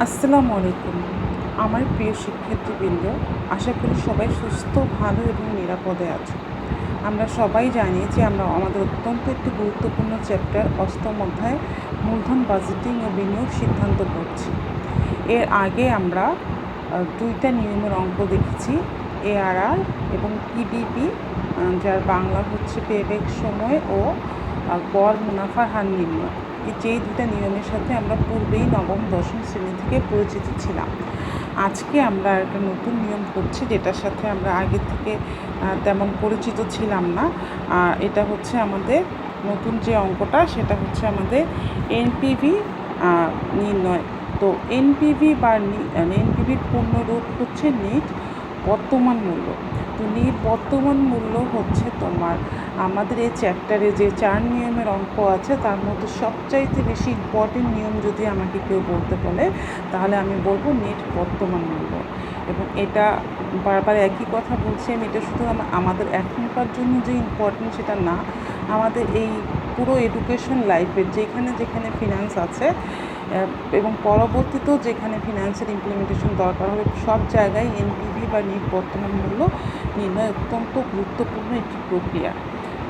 আসসালামু আলাইকুম। আমার প্রিয় শিক্ষার্থীবৃন্দ, আশা করি সবাই সুস্থ, ভালো এবং নিরাপদে আছো। আমরা সবাই জানি যে আমরা আমাদের অত্যন্ত একটি গুরুত্বপূর্ণ চ্যাপ্টার অষ্টম অধ্যায় মূলধন বাজেটিং ও বিনিয়োগ সিদ্ধান্ত পড়ছি। এর আগে আমরা দুইটা নিয়মের অঙ্ক দেখেছি, এআরআর এবং পিডিপি, যার বাংলা হচ্ছে পেব্যাক সময় ও গড় মুনাফার হার নির্ণয়। যেই দুটা নিয়মের সাথে আমরা পূর্বেই নবম দশম শ্রেণী থেকে পরিচিত ছিলাম। আজকে আমরা একটা নতুন নিয়ম করছি, যেটার সাথে আমরা আগে থেকে তেমন পরিচিত ছিলাম না। এটা হচ্ছে আমাদের নতুন যে অঙ্কটা, সেটা হচ্ছে আমাদের এনপিভি নির্ণয়। তো এনপিভির পূর্ণরূপ হচ্ছে নিট বর্তমান মূল্য। তো নিট বর্তমান মূল্য হচ্ছে তোমার আমাদের এই চ্যাপ্টারে যে 4 নিয়মের অঙ্ক আছে তার মধ্যে সবচাইতে বেশি ইম্পর্টেন্ট নিয়ম যদি আমাকে কেউ বলতে বলে, তাহলে আমি বলবো নেট বর্তমান মূল্য। এবং এটা বারবার একই কথা বলছি আমি, এটা শুধু আমাদের এখনকার জন্য যে ইম্পর্টেন্ট সেটা না, আমাদের এই পুরো এডুকেশন লাইফের যেখানে যেখানে ফিনান্স আছে এবং পরবর্তীতেও যেখানে ফিনান্সের ইমপ্লিমেন্টেশন দরকার হবে, সব জায়গায় এনপিভি বা নিট বর্তমান মূল্য নির্ণয় অত্যন্ত গুরুত্বপূর্ণ একটি প্রক্রিয়া।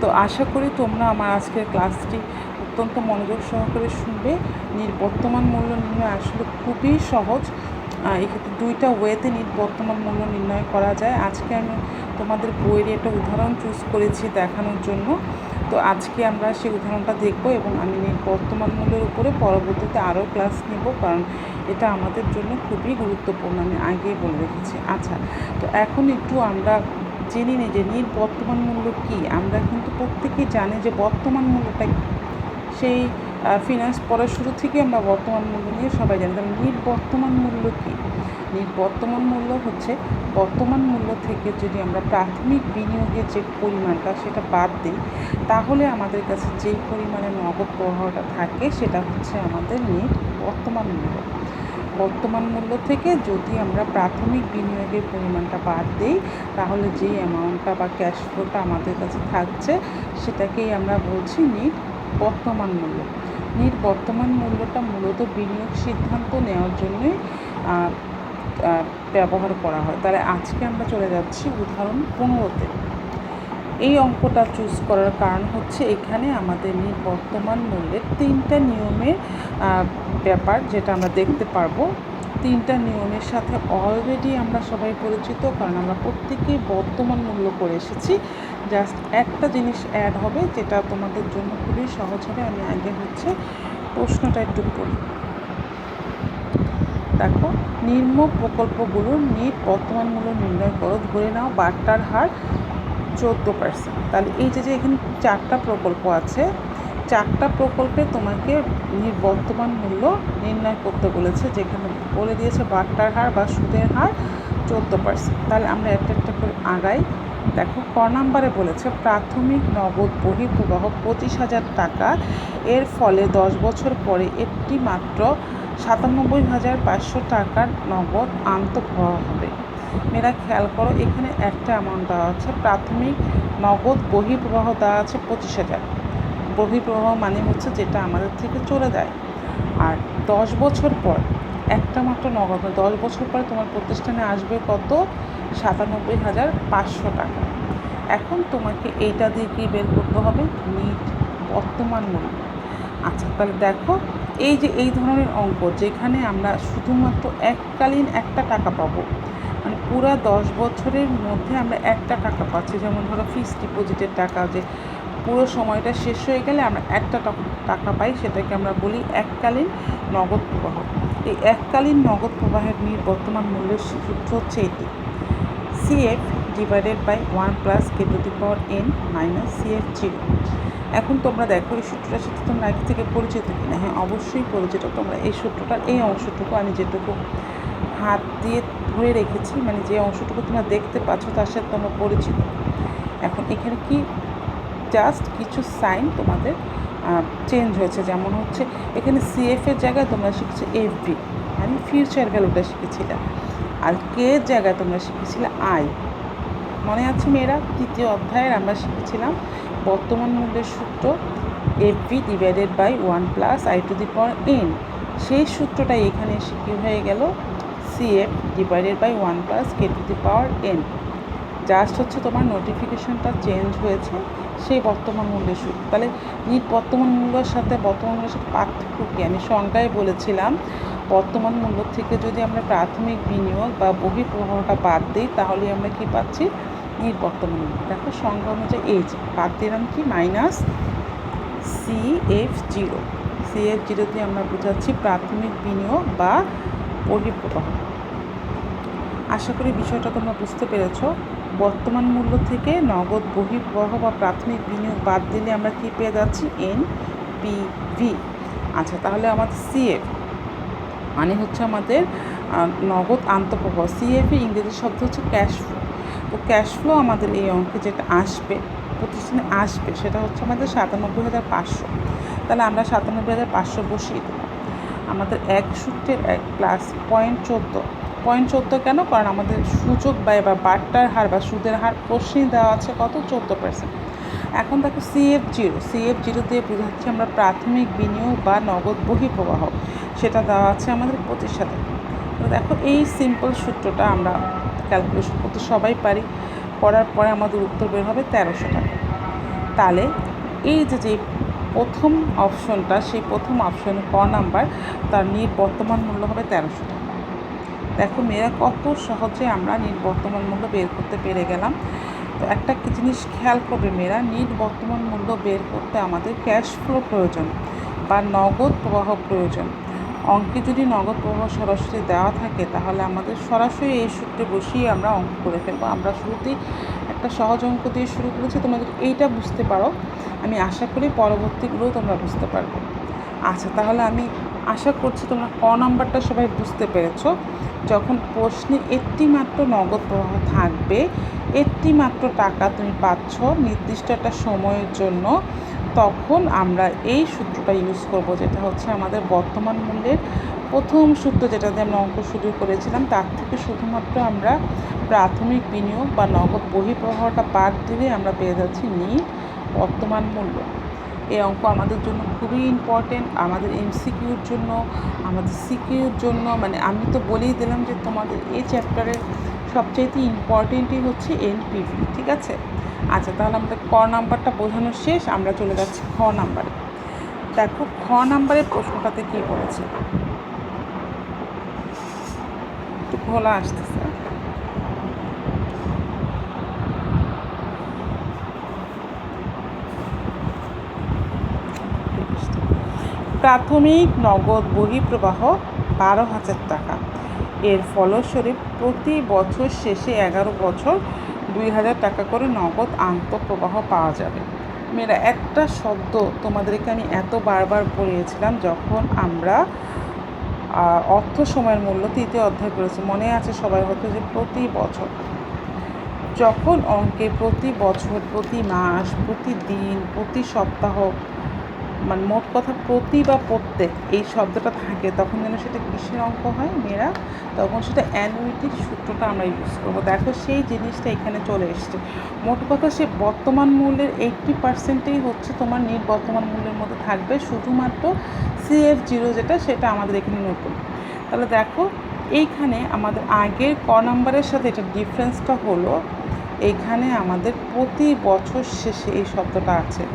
তো আশা করি তোমরা আমার আজকের ক্লাসটি অত্যন্ত মনোযোগ সহকারে শুনবে। বর্তমান মূল্য নির্ণয় আসলে খুবই সহজ। এক্ষেত্রে দুইটা ওয়েতে বর্তমান মূল্য নির্ণয় করা যায়। আজকে আমি তোমাদের বইয়ের একটা উদাহরণ চুজ করেছি দেখানোর জন্য। তো আজকে আমরা সেই উদাহরণটা দেখব এবং আমি বর্তমান মূল্যের উপরে পরবর্তীতে আরও ক্লাস নেব, কারণ এটা আমাদের জন্য খুবই গুরুত্বপূর্ণ, আমি আগেই বলে রেখেছি। আচ্ছা, তো এখন একটু আমরা জেনে নিই যে বর্তমান মূল্য কী। আমরা কিন্তু প্রত্যেকেই জানি যে বর্তমান মূল্যটা সেই ফিনান্স পড়ার শুরু থেকে আমরা বর্তমান মূল্য নিয়ে সবাই জানি। তাহলে বর্তমান মূল্য কী? বর্তমান মূল্য হচ্ছে বর্তমান মূল্য থেকে যদি আমরা প্রাথমিক বিনিয়োগের যে পরিমাণটা সেটা বাদ দিই, তাহলে আমাদের কাছে যেই পরিমাণে নগদ প্রবাহটা থাকে সেটা হচ্ছে আমাদের বর্তমান মূল্য। বর্তমান মূল্য থেকে যদি আমরা প্রাথমিক বিনিয়োগের পরিমাণটা বাদ দিই, তাহলে যেই অ্যামাউন্টটা বা ক্যাশ ফ্লোটা আমাদের কাছে থাকছে সেটাকেই আমরা বলছি বর্তমান মূল্য। বর্তমান মূল্যটা মূলত বিনিয়োগ সিদ্ধান্ত নেওয়ার জন্যই ব্যবহার করা হয়। তাহলে আজকে আমরা চলে যাচ্ছি উদাহরণ 15-তে। এই অঙ্কটা চুজ করার কারণ হচ্ছে এখানে আমাদের বর্তমান মূল্যের 3টা নিয়মের ব্যাপার যেটা আমরা দেখতে পারবো। 3টা নিয়মের সাথে অলরেডি আমরা সবাই পরিচিত, কারণ আমরা প্রত্যেকেই বর্তমান মূল্য করে এসেছি। জাস্ট একটা জিনিস অ্যাড হবে যেটা তোমাদের জন্য খুবই সহজ হবে। আমি আগে হচ্ছে প্রশ্নটা একটু পড়ি। দেখো, নিম্ন প্রকল্পগুলোর বর্তমান মূল্য নির্ণয় করো। ধরে নাও বাট্টার হার 14%। তাহলে এই যে এখানে 4টা প্রকল্প আছে, 4টা প্রকল্পে তোমাকে বর্তমান মূল্য নির্ণয় করতে বলেছে, যেখানে বলে দিয়েছে বাট্টার হার বা সুদের হার 14%। তাহলে আমরা একটা একটা করে আগাই। দেখো, ক নাম্বারে বলেছে প্রাথমিক নগদ বহিঃপ্রবাহ 25,000 টাকা, এর ফলে 10 বছর পরে একটি মাত্র 97,500 টাকার নগদ আন্তঃপ্রবাহ হবে। মেয়েরা খেয়াল করো, এখানে একটা অ্যামাউন্ট দেওয়া আছে, প্রাথমিক নগদ বহিঃপ্রবাহ দেওয়া আছে 25,000। বহিঃপ্রবাহ মানে হচ্ছে যেটা আমাদের থেকে চলে যায়। আর 10 বছর পর একটা মাত্র নগদ, 10 বছর পরে তোমার প্রতিষ্ঠানে আসবে কত? 97,500 টাকা। এখন তোমাকে এইটা দিয়ে কি বের করতে হবে? বর্তমান মূল্য। আচ্ছা, তাহলে দেখো, এই যে এই ধরনের অঙ্ক যেখানে আমরা শুধুমাত্র এককালীন একটা টাকা পাবো, মানে পুরো 10 বছরের মধ্যে আমরা একটা টাকা পাচ্ছি। যেমন ধরো ফিক্সড ডিপোজিটের টাকা, যে পুরো সময়টা শেষ হয়ে গেলে আমরা একটা টাকা পাই, সেটাকে আমরা বলি এককালীন নগদ প্রবাহ। এই এককালীন নগদ প্রবাহের বর্তমান মূল্যের সূত্র হচ্ছে এটি, CF divided by 1 + K⁻n - CF0। এখন তোমরা দেখো এই সূত্রটার সাথে তোমরা আগে থেকে পরিচিত কিনা? হ্যাঁ, অবশ্যই পরিচিত। তোমরা এই সূত্রটার এই অংশটুকু আমি যেটুকু হাত দিয়ে ধরে রেখেছি, মানে যে অংশটুকু তোমরা দেখতে পাচ্ছ তার সাথে তোমরা পরিচিত। এখন এখানে কি জাস্ট কিছু সাইন তোমাদের চেঞ্জ হয়েছে। যেমন হচ্ছে এখানে CF এর জায়গায় তোমরা শিখেছো FV, মানে ফিউচার ভ্যালুটা শিখেছিলে। আর কে এর জায়গায় তোমরা শিখেছিলে I। মনে আছে মেয়েরা? তৃতীয় অধ্যায়ের আমরা শিখেছিলাম বর্তমান মূল্যের সূত্র FV divided by 1 plus I to the power n। সেই সূত্রটা এখানে এসে কী হয়ে গেল, CF divided by 1 plus K to the power n। Just হচ্ছে তোমার নোটিফিকেশনটা চেঞ্জ হয়েছে সেই বর্তমান মূল্যের সূত্র। তাহলে নিট বর্তমান মূল্যের সাথে পার্থক্য কী? আমি সংজ্ঞায় বলেছিলাম বর্তমান মূল্য থেকে যদি আমরা প্রাথমিক বিনিয়োগ বা বহিঃপ্রবাহটা বাদ দিই তাহলে আমরা কি পাচ্ছি, নিট বর্তমান মূল্য। দেখো সংজ্ঞা অনুযায়ী এই যে বাদ দিলাম কি, মাইনাস CF0। CF0 দিয়ে আমরা বোঝাচ্ছি প্রাথমিক বিনিয়োগ বা বহিঃপ্রবাহ। আশা করি বিষয়টা তোমরা বুঝতে পেরেছো। বর্তমান মূল্য থেকে নগদ বহিঃপ্রবাহ বা প্রাথমিক বিনিয়োগ বাদ দিলে আমরা কি পেয়ে যাচ্ছি, NPV। আচ্ছা, তাহলে আমাদের CF মানে হচ্ছে আমাদের নগদ আন্তঃপ্রবাহ। CF এর ইংরেজি শব্দ হচ্ছে ক্যাশ ফ্লো। তো ক্যাশ ফ্লো আমাদের এই অঙ্কে যেটা আসবে, প্রতিষ্ঠানে আসবে, সেটা হচ্ছে আমাদের 97,500। তাহলে আমরা 97,500 বসিয়ে দিলাম। আমাদের এক সূত্রের 1 প্লাস 0.14 কেন? কারণ আমাদের সূচক ব্যয় বা বাট্টার হার বা সুদের হার প্রশ্নেই দেওয়া আছে কত, 14%। এখন দেখো CF0 দিয়ে বোঝাচ্ছি আমরা প্রাথমিক বিনিয়োগ বা নগদ বহিঃপ্রবাহ, সেটা দেওয়া আছে আমাদের 25,000 টাকা। তো দেখো এই সিম্পল সূত্রটা আমরা ক্যালকুলেশন করতে সবাই পারি, করার পরে আমাদের উত্তর বের হবে 1300 টাকা। তাহলে এই যে প্রথম অপশনটা, সেই প্রথম অপশন ক নাম্বার, তার নিট বর্তমান মূল্য হবে 1300 টাকা। দেখো মেয়েরা কত সহজে আমরা নিট বর্তমান মূল্য বের করতে পেরে গেলাম। তো একটা জিনিস খেয়াল করবে মেয়েরা, নিট বর্তমান মূল্য বের করতে আমাদের ক্যাশ ফ্লো প্রয়োজন বা নগদ প্রবাহ প্রয়োজন। অঙ্কে যদি নগদ প্রবাহ সরাসরি দেওয়া থাকে তাহলে আমাদের সরাসরি এই সূত্রে বসিয়ে আমরা অঙ্ক করে ফেলবো। আমরা শুরুতেই একটা সহজ অঙ্ক দিয়ে শুরু করেছি, তোমাদের এইটা বুঝতে পারো, আমি আশা করি পরবর্তীগুলোও তোমরা বুঝতে পারবে। আচ্ছা, তাহলে আমি আশা করছি তোমরা ক নাম্বারটা সবাই বুঝতে পেরেছো। যখন প্রশ্নে একটি মাত্র নগদ প্রবাহ থাকবে, একটি মাত্র টাকা তুমি পাচ্ছ নির্দিষ্ট একটা সময়ের জন্য, তখন আমরা এই সূত্রটা ইউজ করব, যেটা হচ্ছে আমাদের বর্তমান মূল্যের প্রথম সূত্র, যেটা দিয়ে আমরা অঙ্ক শুরু করেছিলাম। তার থেকে শুধুমাত্র আমরা প্রাথমিক বিনিয়োগ বা নগদ বহিঃপ্রবাহটা বাদ দিলে আমরা পেয়ে যাচ্ছি নিট বর্তমান মূল্য। এই অঙ্ক আমাদের জন্য খুবই ইম্পর্টেন্ট, আমাদের MCQর জন্য, আমাদের CQর জন্য। মানে আমি তো বলেই দিলাম যে তোমাদের এই চ্যাপ্টারের সবচাইতে ইম্পর্টেন্টই হচ্ছে NPV, ঠিক আছে। আচ্ছা, তাহলে আমাদের ক নাম্বারটা বোঝানো শেষ, আমরা চলে যাচ্ছি খ নাম্বারে। দেখো খ নাম্বারের প্রশ্নটাতে কী বলেছে, একটু খোলা আসতেছে। প্রাথমিক নগদ বহিঃপ্রবাহ 12,000 টাকা। এর ফলস্বরূপ প্রতি বছর শেষে 11 বছর 2,000 টাকা করে নগদ আন্তঃপ্রবাহ পাওয়া যাবে। মেয়েরা একটা শব্দ তোমাদেরকে আমি এত বারবার পড়িয়েছিলাম যখন আমরা অর্থ সময়ের মূল্য 3য় অধ্যায় করেছি, মনে আছে সবাই হয়তো, যে প্রতি বছর। যখন অঙ্কে প্রতি বছর, প্রতি মাস, প্রতিদিন, প্রতি সপ্তাহ, মানে মোট কথা প্রতি বা প্রত্যেক এই শব্দটা থাকে, তখন যেন সেটা কিসের অঙ্ক হয় মেয়েরা, তখন সেটা অ্যানুইটির সূত্রটা আমরা ইউজ করবো। দেখো সেই জিনিসটা এখানে চলে এসছে। মোট কথা সে বর্তমান মূল্যের 80%ই হচ্ছে তোমার নিট বর্তমান মূল্যের মধ্যে থাকবে, শুধুমাত্র CF0 যেটা, সেটা আমাদের এখানে নতুন। তাহলে দেখো এইখানে আমাদের আগের ক নাম্বারের সাথে এটা ডিফারেন্সটা হলো, এইখানে আমাদের প্রতি বছর শেষে এই শব্দটা আছে।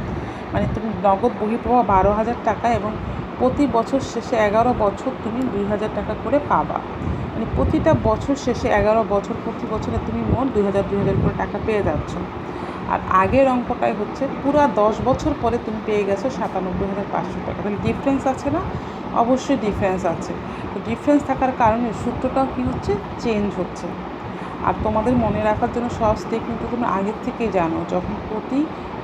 মানে তুমি নগদ বহিঃপ্রবাহ 12,000 টাকা এবং প্রতি বছর শেষে 11 বছর তুমি 2,000 টাকা করে পাবা। মানে প্রতিটা বছর শেষে 11 বছর, প্রতি বছরে তুমি মোট 2,000 করে টাকা পেয়ে যাচ্ছ। আর আগের অঙ্কটাই হচ্ছে পুরো 10 বছর পরে তুমি পেয়ে গেছো 97,500 টাকা। তাহলে ডিফারেন্স আছে না? অবশ্যই ডিফারেন্স আছে। তো ডিফারেন্স থাকার কারণে সূত্রটাও কী হচ্ছে, চেঞ্জ হচ্ছে। আর তোমাদের মনে রাখার জন্য সহজ টেকনিক তুমি আগের থেকেই জানো, যখন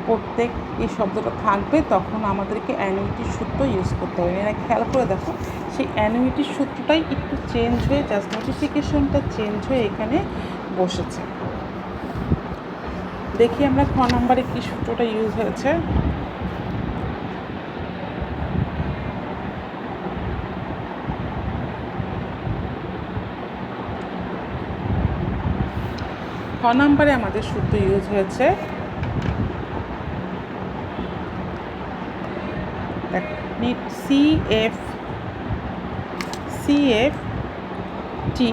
প্রত্যেক এই শব্দটা থাকবে তখন আমাদেরকে অ্যানুইটির সূত্র ইউজ করতে হবে। এরা খেয়াল করে দেখো, সেই অ্যানুইটির সূত্রটাই একটু চেঞ্জ হয়ে, জাস্ট নোটিফিকেশনটা চেঞ্জ হয়ে এখানে বসেছে। দেখি আমরা খ নাম্বারে কী সূত্রটা ইউজ হয়েছে। খ নাম্বারে আমাদের সূত্র ইউজ হয়েছে নিট CF টি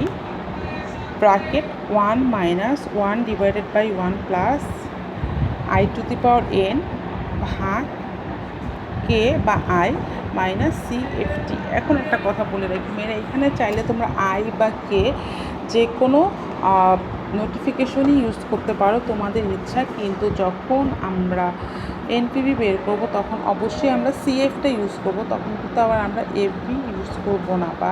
bracket 1 minus 1 divided by 1 plus i to the power n ভাগ কে বা আই মাইনাস CFT। এখন একটা কথা বলে রাখি মেয়েরা, এখানে চাইলে তোমরা আই বা কে যে কোনো নোটিফিকেশনই ইউজ করতে পারো তোমাদের ইচ্ছা, কিন্তু যখন আমরা এনপিভি বের করব তখন অবশ্যই আমরা সিএফটা ইউজ করব, তখন কিন্তু আবার আমরা এফবি ইউজ করব না, বা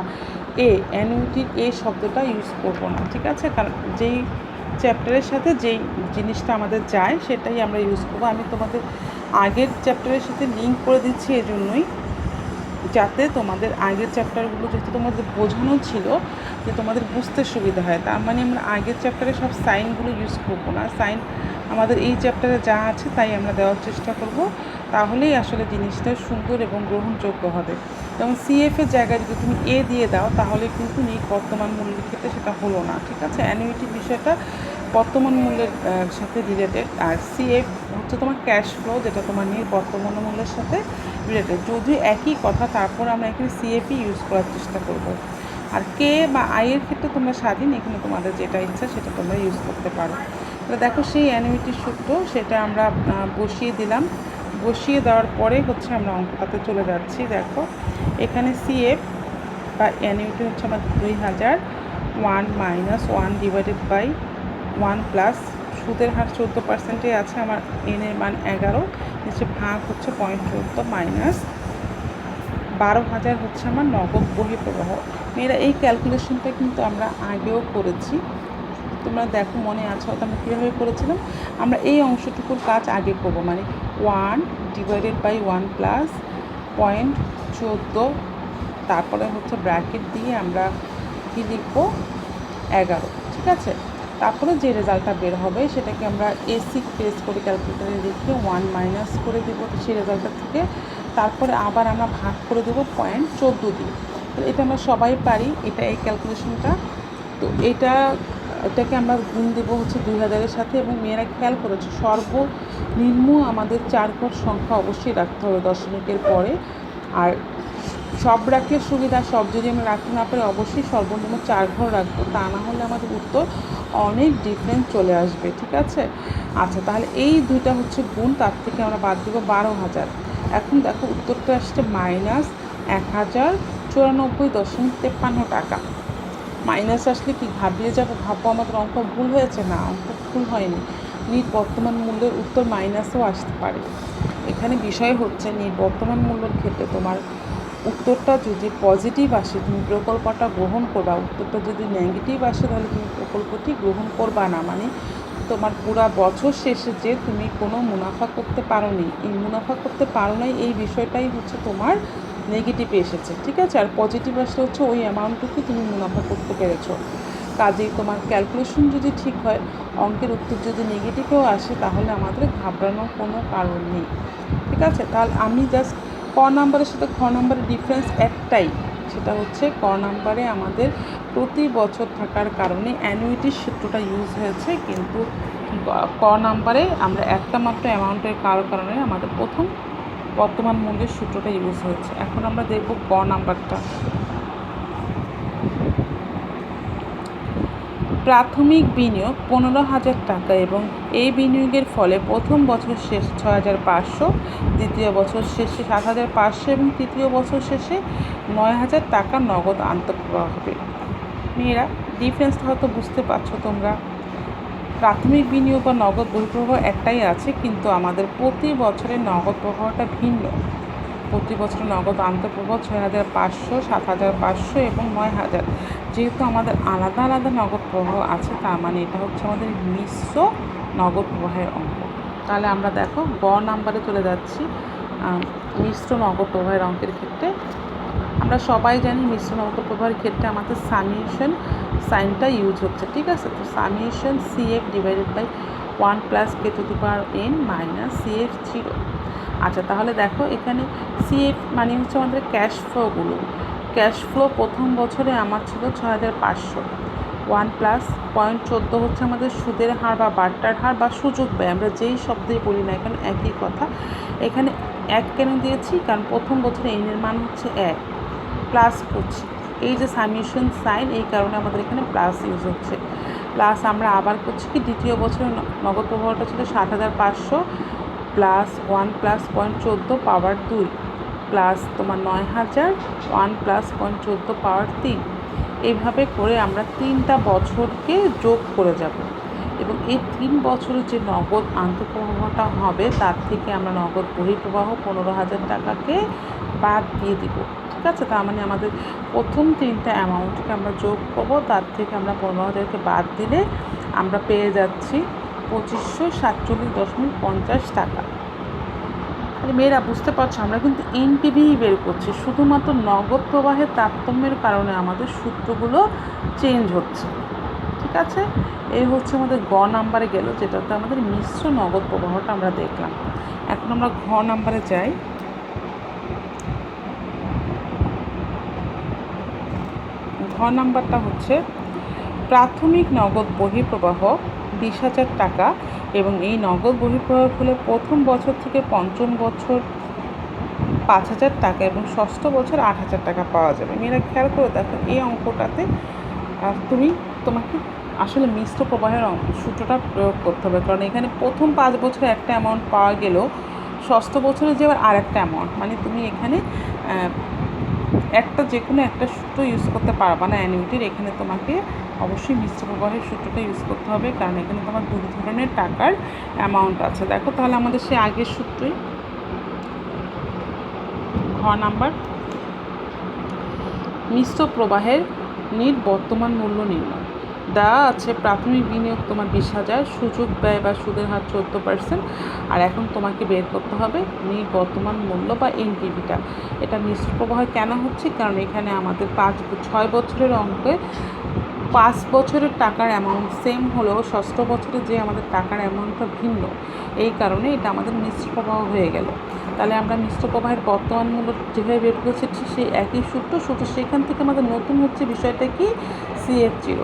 অ্যানুইটির শব্দটা ইউজ করব না, ঠিক আছে? কারণ যেই চ্যাপ্টারের সাথে যেই জিনিসটা আমাদের যায় সেটাই আমরা ইউজ করবো। আমি তোমাদের আগের চ্যাপ্টারের সাথে লিঙ্ক করে দিচ্ছি এজন্যই, যাতে তোমাদের আগের চ্যাপ্টারগুলো যেহেতু তোমাদের বোঝানো ছিল যে তোমাদের বুঝতে সুবিধা হয়। তার মানে আমরা আগের চ্যাপ্টারে সব সাইনগুলো ইউজ করবো না, সাইন আমাদের এই চ্যাপ্টারে যা আছে তাই আমরা দেওয়ার চেষ্টা করব, তাহলেই আসলে জিনিসটা সুন্দর এবং গ্রহণযোগ্য হবে। যেমন সিএফের জায়গায় যদি তুমি এ দিয়ে দাও তাহলে কিন্তু নিট বর্তমান মূল্যের ক্ষেত্রে সেটা হলো না, ঠিক আছে? অ্যানুইটির বিষয়টা বর্তমান মূল্যের সাথে রিলেটেড, আর সিএফ হচ্ছে তোমার ক্যাশ ফ্লো, যেটা তোমার নিট বর্তমান মূল্যের সাথে রিলেটেড। যদিও একই কথা, তারপর আমরা এখানে সিএফই ইউজ করার চেষ্টা করব। আর কে বা আইয়ের ক্ষেত্রে তোমরা স্বাধীন, এখানে তোমাদের যেটা ইচ্ছা সেটা তোমরা ইউজ করতে পারো। তাহলে দেখো সেই অ্যানুইটির সূত্র সেটা আমরা বসিয়ে দিলাম, বসিয়ে দেওয়ার পরে হচ্ছে আমরা অঙ্কটাতে চলে যাচ্ছি। দেখো এখানে সিএফ বা অ্যানুইটি হচ্ছে আমাদের 2000, 1 মাইনাস 1 ডিভাইডেড বাই 1 প্লাস সুদের হার 14% আছে, আমার এনের মান 11, নিচে ভাগ হচ্ছে 0.14 মাইনাস 12,000 হচ্ছে আমার নগদ বহিঃপ্রবাহ। মেয়েরা এই ক্যালকুলেশনটা কিন্তু আমরা আগেও করেছি, তোমরা দেখো মনে আছে হয়তো আমরা কীভাবে করেছিলাম। আমরা এই অংশটুকুর কাজ আগে করবো, মানে 1 ডিভাইডেড বাই 1 প্লাস 0.14, তারপরে হচ্ছে ব্র্যাকেট দিয়ে আমরা কী লিখবো 11, ঠিক আছে? তারপরে যে রেজাল্টটা বের হবে সেটাকে আমরা এসি প্রেস করে ক্যালকুলেটারে লিখে 1 মাইনাস করে দেবো সেই রেজাল্টটা থেকে, তারপরে আবার আমরা ভাগ করে দেবো 0.14 দিয়ে। তো এটা আমরা সবাই পারি, এটা এই ক্যালকুলেশনটা। তো এটাকে আমরা গুণ দেবো হচ্ছে 2000-এর সাথে, এবং মেয়েরা খেয়াল করেছে সর্বনিম্ন আমাদের 4 ঘর সংখ্যা অবশ্যই রাখতে হবে দশমিকের পরে। আর সব রাখলে সুবিধা, সব যদি আমরা রাখতে না পারি অবশ্যই সর্বনিম্ন 4 ঘর রাখবো, তা না হলে আমাদের উত্তর অনেক ডিফারেন্স চলে আসবে, ঠিক আছে? আচ্ছা, তাহলে এই দুইটা হচ্ছে গুণ, তার থেকে আমরা বাদ দেবো 12,000। এখন দেখো উত্তরটা আসছে মাইনাস 1094.53 টাকা। মাইনাস আসলে কি ঘাবড়িয়ে যাবো, ভাববো আমাদের অঙ্ক ভুল হয়েছে? না, অঙ্ক ভুল হয়নি। নিট বর্তমান মূল্যের উত্তর মাইনাসও আসতে পারে। এখানে বিষয় হচ্ছে নিট বর্তমান মূল্যের ক্ষেত্রে তোমার উত্তরটা যদি পজিটিভ আসে তুমি প্রকল্পটা গ্রহণ করবা, উত্তরটা যদি নেগেটিভ আসে তাহলে তুমি প্রকল্পটি গ্রহণ করবা না, মানে তোমার পুরো বছর শেষে যে তুমি কোনো মুনাফা করতে পারো নি, এই মুনাফা করতে পারো নাই এই বিষয়টাই হচ্ছে তোমার নেগেটিভে এসেছে, ঠিক আছে? আর পজিটিভ আসলে হচ্ছে ওই অ্যামাউন্টটুকু তুমি মুনাফা করতে পেরেছো। কাজেই তোমার ক্যালকুলেশন যদি ঠিক হয়, অঙ্কের উত্তর যদি নেগেটিভেও আসে তাহলে আমাদের ঘাবড়ানোর কোনো কারণ নেই, ঠিক আছে? তাহলে আমি জাস্ট ক নাম্বারের সাথে খ নাম্বারের ডিফারেন্স একটাই, সেটা হচ্ছে ক নাম্বারে আমাদের প্রতি বছর থাকার কারণে অ্যানুইটির সূত্রটা ইউজ হয়েছে, কিন্তু ক নাম্বারে আমরা একটা মাত্র অ্যামাউন্টের কারণে আমাদের প্রথম বর্তমান মূল্যের সূত্রটা ইউজ হয়েছে। এখন আমরা দেখব ক নাম্বারটা। প্রাথমিক বিনিয়োগ 15,000 টাকা এবং এই বিনিয়োগের ফলে প্রথম বছর শেষে 6,500, দ্বিতীয় বছর শেষে 7,500 এবং তৃতীয় বছর শেষে 9,000 টাকা নগদ আন্তঃপ্রবাহ হবে। মেয়েরা ডিফারেন্সটা হয়তো বুঝতে পারছো তোমরা। প্রাথমিক বিনিয়োগ বা নগদ বহিঃপ্রবাহ একটাই আছে, কিন্তু আমাদের প্রতি বছরের নগদ প্রবাহটা ভিন্ন। প্রতি বছর নগদ আন্তঃপ্রবাহ 6,500, 7,500 এবং 9,000। যেহেতু আমাদের আলাদা আলাদা নগদ প্রবাহ আছে, তার মানে এটা হচ্ছে আমাদের মিশ্র নগদ প্রবাহের অঙ্ক। তাহলে আমরা দেখো গ নাম্বারে চলে যাচ্ছি। মিশ্র নগদ প্রবাহের অঙ্কের ক্ষেত্রে আমরা সবাই জানি মিশ্র নগদ প্রবাহের ক্ষেত্রে আমাদের সামিয়েশন সাইনটা ইউজ হচ্ছে, ঠিক আছে? তো summation CF divided by 1 plus K to the power n minus CF 0। আচ্ছা, তাহলে দেখো এখানে CF মানে হচ্ছে আমাদের ক্যাশ ফ্লোগুলো। ক্যাশ ফ্লো প্রথম বছরে আমার ছিল 6,500, 1 প্লাস 0.14 হচ্ছে আমাদের সুদের হার বা বাট্টার হার বা সুযোগ ব্যয়, আমরা যেই শব্দেই বলি না এখন একই কথা। এখানে এক কেন দিয়েছি, কারণ প্রথম বছরে n এর মান হচ্ছে 1, প্লাস করছি, এই যে সামেশন সাইন, এই কারণে আমাদের এখানে প্লাস ইউজ হচ্ছে। প্লাস আমরা আবার করছি কি, দ্বিতীয় বছরে নগদ প্রবাহটা ছিল 7,500 প্লাস 1 প্লাস 0.14 পাওয়ার 2 প্লাস তোমার 9,000 1 প্লাস 0.14 পাওয়ার 3। এইভাবে করে আমরা 3টা বছরকে যোগ করে যাব এবং এই 3 বছরের যে নগদ আন্তঃপ্রবাহটা হবে তার থেকে আমরা নগদ বহিঃপ্রবাহ 15,000 টাকাকে বাদ দিয়ে দিব। ঠিক আছে, তার মানে আমাদের প্রথম 3টা অ্যামাউন্টকে আমরা যোগ করবো, তার থেকে আমরা 15,000কে বাদ দিলে আমরা পেয়ে যাচ্ছি 2,547.50 টাকা। তাহলে মেয়েরা বুঝতে পারছো, আমরা কিন্তু এনপিভিই বের করছি, শুধুমাত্র নগদ প্রবাহের তারতম্যের কারণে আমাদের সূত্রগুলো চেঞ্জ হচ্ছে। ঠিক আছে, এই হচ্ছে আমাদের গ নাম্বারে গেল, যেটাতে আমাদের মিশ্র নগদ প্রবাহটা আমরা দেখলাম। এখন আমরা ঘ নাম্বারে যাই। ঘ নাম্বারটা হচ্ছে প্রাথমিক নগদ বহিঃপ্রবাহ 20,000 টাকা এবং এই নগদ বহিঃপ্রবাহ হলে প্রথম বছর থেকে পঞ্চম বছর 5,000 টাকা এবং ষষ্ঠ বছর 8,000 টাকা পাওয়া যাবে। মেয়েরা খেয়াল করে দেখো, এই অঙ্কটাতে তোমাকে আসলে মিশ্র প্রবাহের সূত্রটা প্রয়োগ করতে হবে, কারণ এখানে প্রথম 5 বছরে একটা অ্যামাউন্ট পাওয়া গেলেও ষষ্ঠ বছরে যে আবার আরেকটা অ্যামাউন্ট, মানে তুমি এখানে একটা যে কোনো একটা সূত্র ইউজ করতে পারবা না অ্যানুইটির। এখানে তোমাকে অবশ্যই মিশ্র প্রবাহের সূত্রটা ইউজ করতে হবে, কারণ এখানে তোমার 2 ধরনের টাকার অ্যামাউন্ট আছে। দেখো তাহলে আমাদের সেই আগের সূত্রই ঘ নাম্বার, মিশ্র প্রবাহের বর্তমান মূল্য নির্ণয়। দেওয়া আছে প্রাথমিক বিনিয়োগ তোমার 20,000, সুযোগ ব্যয় বা সুদের হার 14%, আর এখন তোমাকে বের করতে হবে বর্তমান মূল্য বা এনপিভিটা। এটা মিশ্র প্রবাহ কেন হচ্ছে, কারণ এখানে আমাদের 6 বছরের অঙ্কে 5 বছরের টাকার অ্যামাউন্ট সেম হলেও ষষ্ঠ বছরে যে আমাদের টাকার অ্যামাউন্টটা ভিন্ন, এই কারণে এটা আমাদের মিশ্র প্রবাহ হয়ে গেল। তাহলে আমরা মিশ্র প্রবাহের বর্তমান মূল্য যেভাবে বের করেছি সেই একই সূত্র, শুধু সেখান থেকে আমাদের নতুন হচ্ছে বিষয়টা কি, CF0।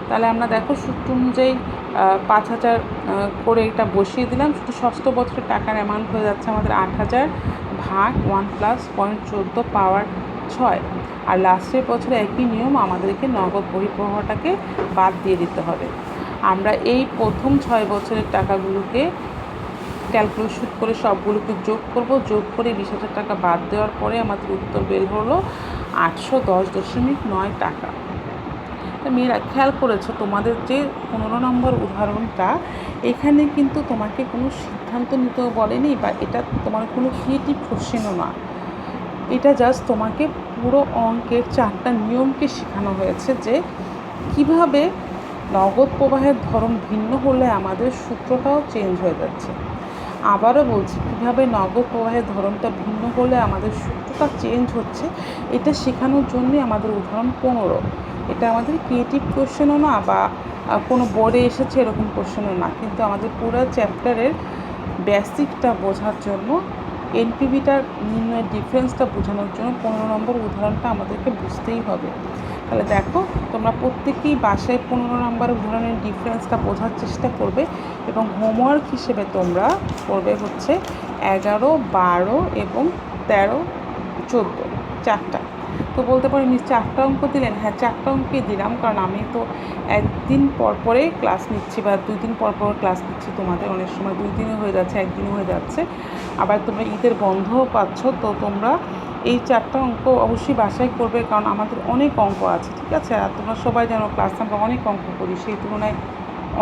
তাহলে আমরা দেখো সূত্র অনুযায়ী 5,000 করে এটা বসিয়ে দিলাম, শুধু ষষ্ঠ বছরের টাকার অ্যামাউন্ট হয়ে যাচ্ছে আমাদের 8,000 ভাগ 1 প্লাস 0.14 পাওয়ার 6, আর লাস্টের বছরে একই নিয়ম, আমাদেরকে নগদ বহিঃপ্রবাহটাকে বাদ দিয়ে দিতে হবে। আমরা এই প্রথম 6 বছরের টাকাগুলোকে ক্যালকুলেশন করে সবগুলোকে যোগ করব, যোগ করে 20,000 টাকা বাদ দেওয়ার পরে আমাদের উত্তর বের হলো 810.9 টাকা। মেয়েরা খেয়াল করেছো, তোমাদের যে 15 নম্বর উদাহরণটা, এখানে কিন্তু তোমাকে কোনো সিদ্ধান্ত নিতেও বলেনি বা এটা তোমার কোনো ক্রিয়েটিভ কোশ্চেনও না, এটা জাস্ট তোমাকে পুরো অঙ্কের 4টা নিয়মকে শেখানো হয়েছে যে কিভাবে নগদ প্রবাহের ধরন ভিন্ন হলে আমাদের সূত্রটাও চেঞ্জ হয়ে যাচ্ছে। আবারও বলছি, কীভাবে নগদ প্রবাহের ধরনটা ভিন্ন হলে আমাদের সূত্রটা চেঞ্জ হচ্ছে, এটা শেখানোর জন্যই আমাদের উদাহরণ 15। এটা আমাদের ক্রিয়েটিভ কোশ্চেনও না বা কোনো বোর্ডে এসেছে এরকম কোশ্চেনও না, কিন্তু আমাদের পুরো চ্যাপ্টারের বেসিকটা বোঝার জন্য, এনপিভিটার নির্ণয়ের ডিফারেন্সটা বোঝানোর জন্য 15 নম্বর উদাহরণটা আমাদেরকে বুঝতেই হবে। তাহলে দেখো, তোমরা প্রত্যেকেই বাসায় 15 নম্বর উদাহরণের ডিফারেন্সটা বোঝার চেষ্টা করবে এবং হোমওয়ার্ক হিসেবে তোমরা করবে হচ্ছে 11, 12 এবং 13, 14 4টা। তো বলতে পারি মিস 4টা অঙ্ক দিলেন? হ্যাঁ, 4টা অঙ্কই দিলাম, কারণ আমি তো একদিন পর পরে ক্লাস নিচ্ছি বা 2 দিন পর পর ক্লাস নিচ্ছি। তোমাদের অনেক সময় 2 দিনও হয়ে যাচ্ছে, 1 দিনও হয়ে যাচ্ছে, আবার তোমরা ঈদের বন্ধও পাচ্ছ। তো তোমরা এই 4টা অঙ্ক অবশ্যই বাসায় করবে, কারণ আমাদের অনেক অঙ্ক আছে। ঠিক আছে, আর তোমরা সবাই জানো ক্লাসে আমরা অনেক অঙ্ক করি, সেই তুলনায়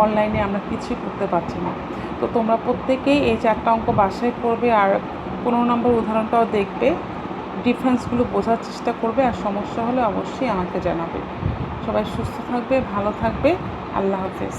অনলাইনে আমরা কিছুই করতে পারছি না। তো তোমরা প্রত্যেকেই এই 4টা অঙ্ক বাসায় করবে আর 15 নম্বর উদাহরণটাও দেখবে, ডিফারেন্সগুলো বোঝার চেষ্টা করবে, আর সমস্যা হলে অবশ্যই আমাকে জানাবে। সবাই সুস্থ থাকবে, ভালো থাকবে, আল্লাহ হাফেজ।